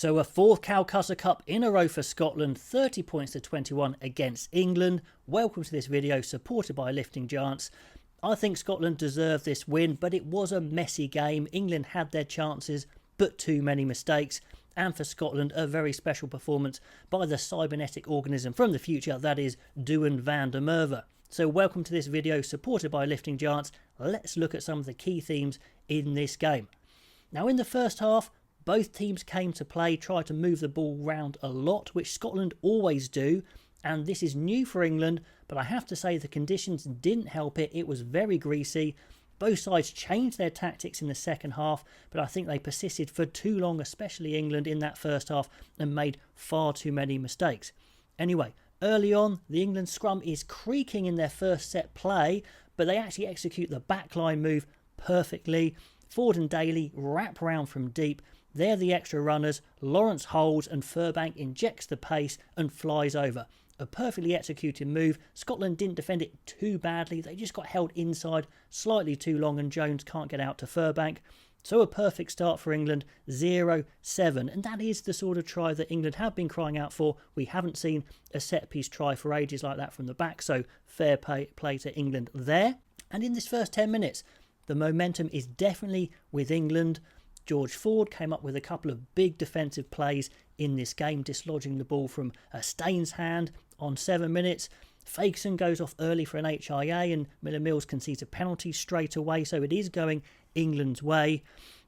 So a fourth Calcutta Cup in a row for Scotland, 30 points to 21 against England. Welcome to this video supported by Lifting Giants. I think Scotland deserved this win, but it was a messy game. England had their chances, but too many mistakes. And for Scotland, a very special performance by the cybernetic organism from the future, that is Duan van der Merwe. So welcome to this video supported by Lifting Giants. Let's look at some of the key themes in this game. Now in the first half, both teams came to play, tried to move the ball round a lot, which Scotland always do. And this is new for England, but I have to say the conditions didn't help it. It was very greasy. Both sides changed their tactics in the second half, but I think they persisted for too long, especially England in that first half, and made far too many mistakes. Anyway, early on, the England scrum is creaking in their first set play, but they actually execute the backline move perfectly. Ford and Daly wrap round from deep. They're the extra runners. Lawrence holds and Furbank injects the pace and flies over. A perfectly executed move. Scotland didn't defend it too badly. They just got held inside slightly too long and Jones can't get out to Furbank. So a perfect start for England, 0-7. And that is the sort of try that England have been crying out for. We haven't seen a set-piece try for ages like that from the back. So fair play to England there. And in this first 10 minutes, the momentum is definitely with England. George Ford came up with a couple of big defensive plays in this game, dislodging the ball from Staines' hand on 7 minutes. Fakeson goes off early for an HIA and Miller Mills concedes a penalty straight away, so it is going England's way.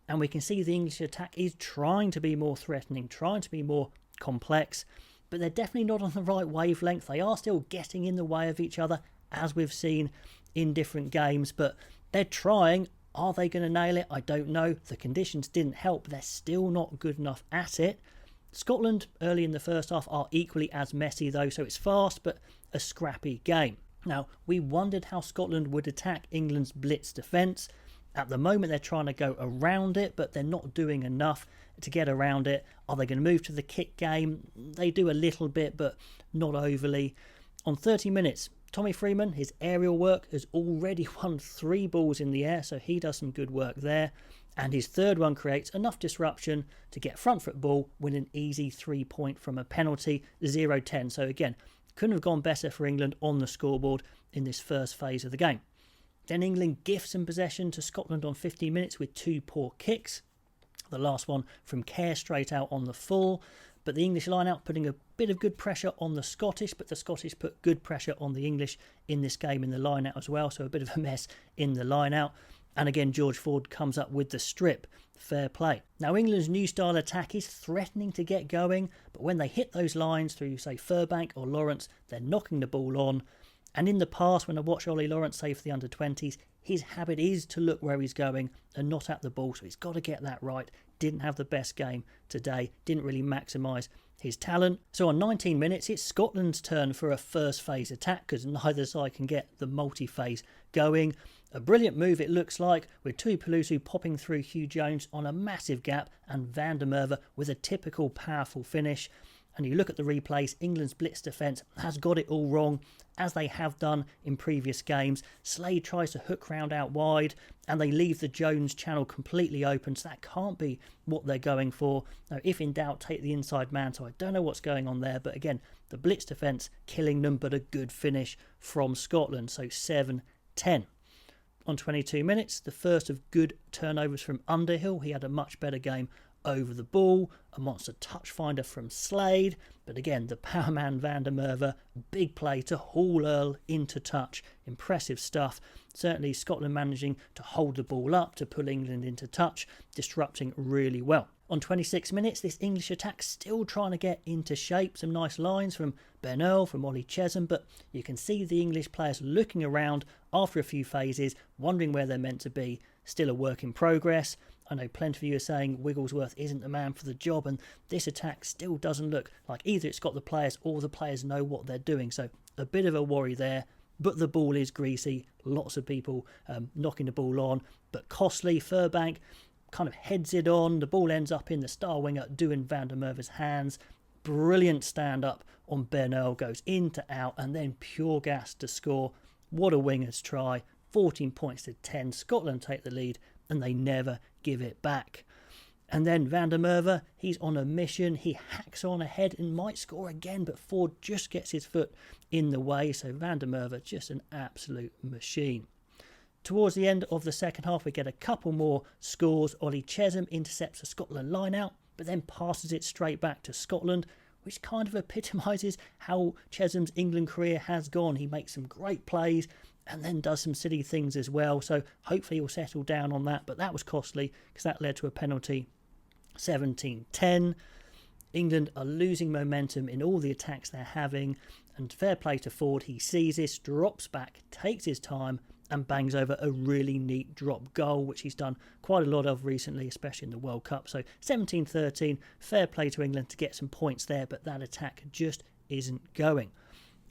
And we can see the English attack is trying to be more threatening, trying to be more complex, but they're definitely not on the right wavelength. They are still getting in the way of each other, as we've seen in different games, but they're trying. Are they going to nail it? I don't know. The conditions didn't help. They're still not good enough at it. Scotland, early in the first half, are equally as messy though, so it's fast but a scrappy game. Now, we wondered how Scotland would attack England's blitz defence. At the moment, they're trying to go around it, but they're not doing enough to get around it. Are they going to move to the kick game? They do a little bit, but not overly. On 30 minutes, Tommy Freeman, his aerial work, has already won 3 balls in the air, so he does some good work there. And his third one creates enough disruption to get front foot ball, win an easy 3-point from a penalty, 0-10. So again, couldn't have gone better for England on the scoreboard in this first phase of the game. Then England gifts some possession to Scotland on 15 minutes with 2 poor kicks. The last one from Kerr straight out on the full. But the English line out putting a bit of good pressure on the Scottish, but the Scottish put good pressure on the English in this game in the line out as well. So a bit of a mess in the line out. And again, George Ford comes up with the strip. Fair play. Now England's new style attack is threatening to get going, but when they hit those lines through, say, Furbank or Lawrence, they're knocking the ball on. And in the past, when I watch Ollie Lawrence say for the under-20s, his habit is to look where he's going and not at the ball, so he's got to get that right. Didn't have the best game today, didn't really maximise his talent. So on 19 minutes, it's Scotland's turn for a first phase attack because neither side can get the multi-phase going. A brilliant move it looks like, with Tuipulotu popping through Hugh Jones on a massive gap and Van der Merwe with a typical powerful finish. And you look at the replays, England's blitz defence has got it all wrong, as they have done in previous games. Slade tries to hook round out wide, and they leave the Jones channel completely open, so that can't be what they're going for. Now, if in doubt, take the inside man, so I don't know what's going on there, but again, the blitz defence killing them, but a good finish from Scotland, so 7-10. On 22 minutes, the first of good turnovers from Underhill. He had a much better game over the ball, a monster touch finder from Slade, but again the power man Van der Merwe, big play to haul Earl into touch, impressive stuff. Certainly Scotland managing to hold the ball up to pull England into touch, disrupting really well. On 26 minutes, this English attack still trying to get into shape. Some nice lines from Ben Earl, from Ollie Chesham, but you can see the English players looking around after a few phases, wondering where they're meant to be. Still a work in progress. I know plenty of you are saying Wigglesworth isn't the man for the job, and this attack still doesn't look like either it's got the players or the players know what they're doing. So a bit of a worry there, but the ball is greasy. Lots of people knocking the ball on, but costly. Furbank kind of heads it on. The ball ends up in the star winger Duan van der Merwe's hands. Brilliant stand up on Ben Earl, goes in to out, and then pure gas to score. What a winger's try. 14 points to 10. Scotland take the lead and they never give it back. And then Van der Merwe, he's on a mission. He hacks on ahead and might score again, but Ford just gets his foot in the way. So Van der Merwe, just an absolute machine. Towards the end of the second half, we get a couple more scores. Ollie Chesham intercepts a Scotland line-out, but then passes it straight back to Scotland, which kind of epitomises how Chesham's England career has gone. He makes some great plays and then does some silly things as well. So hopefully he'll settle down on that, but that was costly because that led to a penalty. 17-10. England are losing momentum in all the attacks they're having, and fair play to Ford. He sees this, drops back, takes his time and bangs over a really neat drop goal, which he's done quite a lot of recently, especially in the World Cup. So 17-13, fair play to England to get some points there, but that attack just isn't going.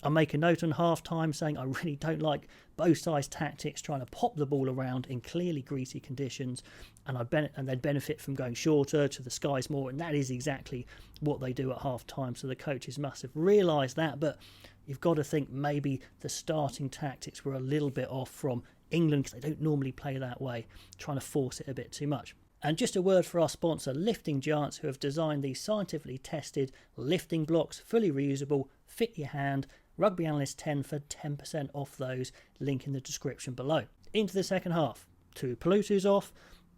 I'll make a note on half-time saying I really don't like both sides' tactics trying to pop the ball around in clearly greasy conditions, and they'd benefit from going shorter to the skies more, and that is exactly what they do at half-time. So the coaches must have realised that, but you've got to think maybe the starting tactics were a little bit off from England because they don't normally play that way, trying to force it a bit too much. And just a word for our sponsor, Lifting Giants, who have designed these scientifically tested lifting blocks, fully reusable, fit your hand. RugbyAnalyst 10 for 10% off those, link in the description below. Into the second half, Tuipulotu's off.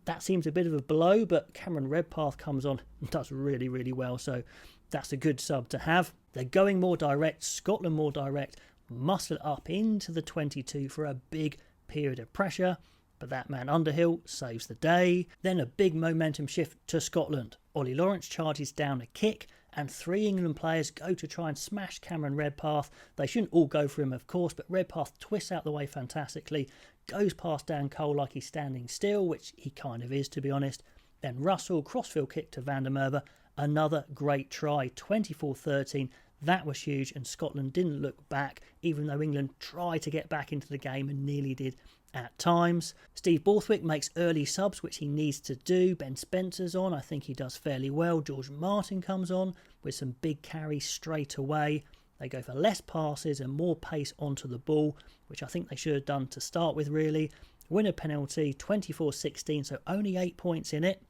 That seems a bit of a blow, but Cameron Redpath comes on and does really, really well, so that's a good sub to have. They're going more direct, Scotland more direct, muscle up into the 22 for a big period of pressure, but that man Underhill saves the day. Then a big momentum shift to Scotland. Ollie Lawrence charges down a kick, and 3 England players go to try and smash Cameron Redpath. They shouldn't all go for him, of course, but Redpath twists out the way fantastically, goes past Dan Cole like he's standing still, which he kind of is, to be honest. Then Russell, crossfield kick to Van der Merwe, another great try, 24-13. That was huge, and Scotland didn't look back, even though England tried to get back into the game and nearly did at times. Steve Borthwick makes early subs, which he needs to do. Ben Spencer's on. I think he does fairly well. George Martin comes on with some big carries straight away. They go for less passes and more pace onto the ball, which I think they should have done to start with, really. Win a penalty, 24-16, so only 8 points in it.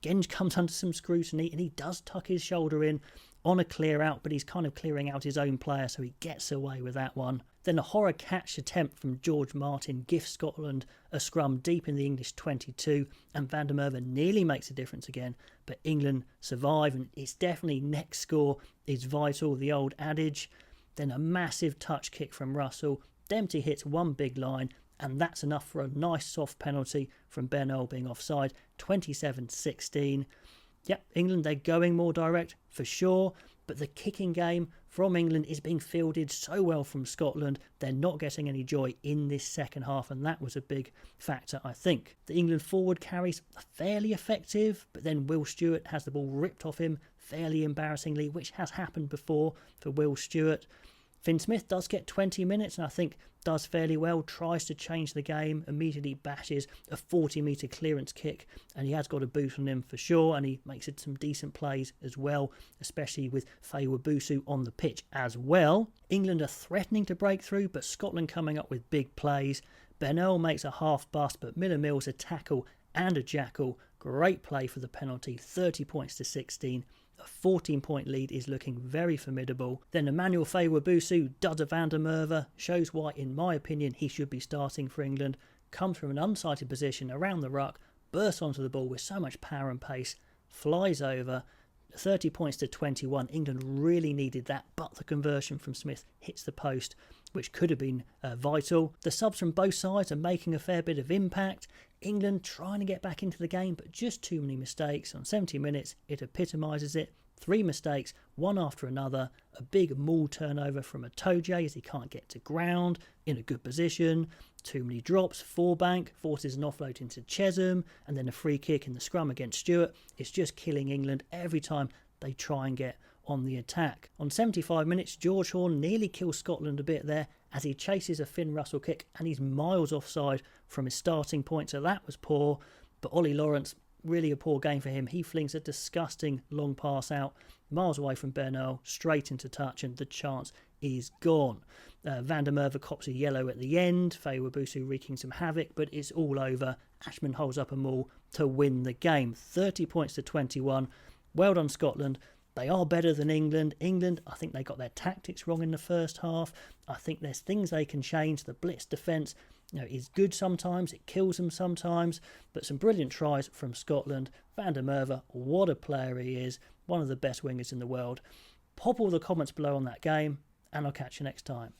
Genge comes under some scrutiny and he does tuck his shoulder in on a clear out, but he's kind of clearing out his own player, so he gets away with that one. Then a horror catch attempt from George Martin gifts Scotland a scrum deep in the English 22, and Van der Merwe nearly makes a difference again, but England survive, and it's definitely next score is vital, the old adage. Then a massive touch kick from Russell. Dempsey hits one big line, and that's enough for a nice soft penalty from Ben Earl being offside, 27-16. Yep, England, they're going more direct for sure, but the kicking game from England is being fielded so well from Scotland. They're not getting any joy in this second half, and that was a big factor, I think. The England forward carries are fairly effective, but then Will Stewart has the ball ripped off him fairly embarrassingly, which has happened before for Will Stewart. Finn Smith does get 20 minutes and I think does fairly well, tries to change the game, immediately bashes a 40-metre clearance kick, and he has got a boot on him for sure, and he makes it some decent plays as well, especially with Faye-Wabusu on the pitch as well. England are threatening to break through, but Scotland coming up with big plays. Ben Earl makes a half bust, but Miller Mills a tackle and a jackal. Great play for the penalty, 30 points to 16. A 14-point lead is looking very formidable. Then Emmanuel Faye-Wabusu does a Van der Merwe, shows why, in my opinion, he should be starting for England. Comes from an unsighted position around the ruck, bursts onto the ball with so much power and pace, flies over. 30 points to 21. England really needed that, but the conversion from Smith hits the post, which could have been vital. The subs from both sides are making a fair bit of impact. England trying to get back into the game, but just too many mistakes. On 70 minutes, it epitomises it. 3 mistakes, one after another. A big maul turnover from a Toje as he can't get to ground in a good position. Too many drops, Forbank forces an offload into Chesham, and then a free kick in the scrum against Stewart. It's just killing England every time they try and get on the attack. On 75 minutes, George Horne nearly kills Scotland a bit there as he chases a Finn Russell kick, and he's miles offside from his starting point, so that was poor. But Ollie Lawrence, really a poor game for him. He flings a disgusting long pass out, miles away from Ben Earl, straight into touch, and the chance is gone. Van der Merwe cops a yellow at the end, Faye-Wabusu wreaking some havoc, but it's all over Ashman holds up a maul to win the game. 30 points to 21. Well done, Scotland. They are better than England. England, I think they got their tactics wrong in the first half. I think there's things they can change. The blitz defence, is good sometimes. It kills them sometimes. But some brilliant tries from Scotland. Van der Merwe, what a player he is. One of the best wingers in the world. Pop all the comments below on that game, and I'll catch you next time.